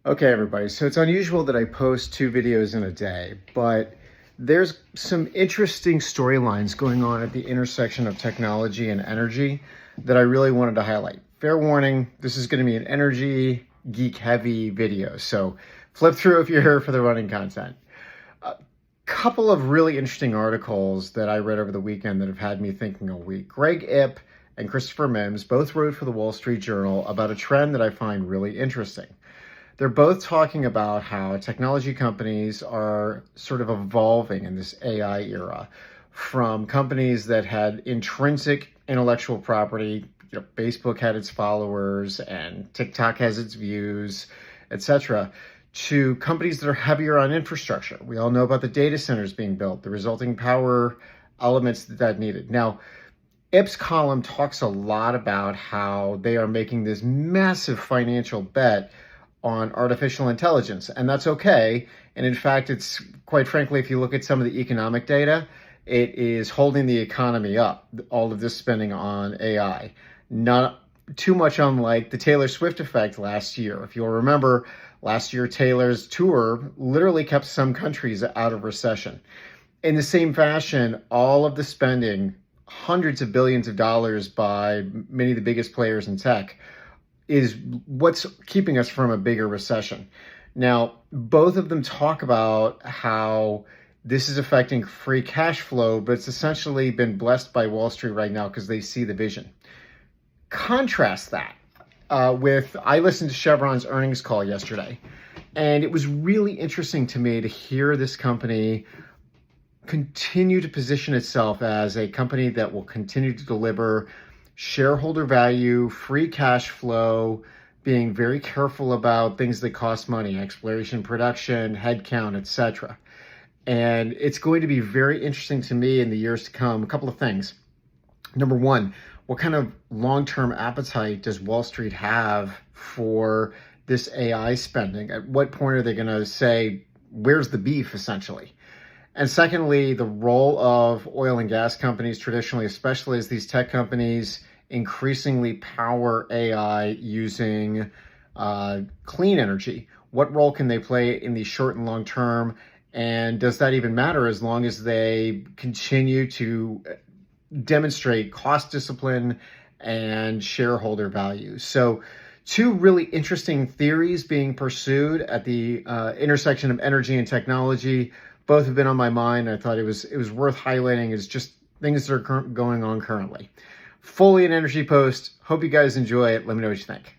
Okay, everybody, so it's unusual that I post 2 videos in a day, but there's some interesting storylines going on at the intersection of technology and energy that I really wanted to highlight. Fair warning, this is going to be an energy geek heavy video, so flip through if you're here for the running content. A couple of really interesting articles that I read over the weekend that have had me thinking all week. Greg Ip and Christopher Mims both wrote for the Wall Street Journal about a trend that I find really interesting. They're both talking about how technology companies are sort of evolving in this AI era from companies that had intrinsic intellectual property. Facebook had its followers and TikTok has its views, etc., to companies that are heavier on infrastructure. We all know about the data centers being built, the resulting power elements that needed. Now, Ip's column talks a lot about how they are making this massive financial bet on artificial intelligence, and that's okay. And in fact, it's quite frankly, if you look at some of the economic data, it is holding the economy up, all of this spending on AI. Not too much unlike the Taylor Swift effect last year. If you'll remember, last year Taylor's tour literally kept some countries out of recession. In the same fashion, all of the spending, hundreds of billions of dollars by many of the biggest players in tech, is what's keeping us from a bigger recession. Now, both of them talk about how this is affecting free cash flow, but it's essentially been blessed by Wall Street right now because they see the vision. Contrast that with, I listened to Chevron's earnings call yesterday, and it was really interesting to me to hear this company continue to position itself as a company that will continue to deliver shareholder value, free cash flow, being very careful about things that cost money, exploration, production, headcount, etc. And it's going to be very interesting to me in the years to come. A couple of things. Number one, what kind of long-term appetite does Wall Street have for this AI spending? At what point are they going to say, where's the beef, essentially? And secondly, the role of oil and gas companies traditionally, especially as these tech companies increasingly power AI using clean energy. What role can they play in the short and long term? And does that even matter as long as they continue to demonstrate cost discipline and shareholder value? So two really interesting theories being pursued at the intersection of energy and technology. Both have been on my mind. I thought it was worth highlighting as just things that are going on currently. Fully an energy post. Hope you guys enjoy it. Let me know what you think.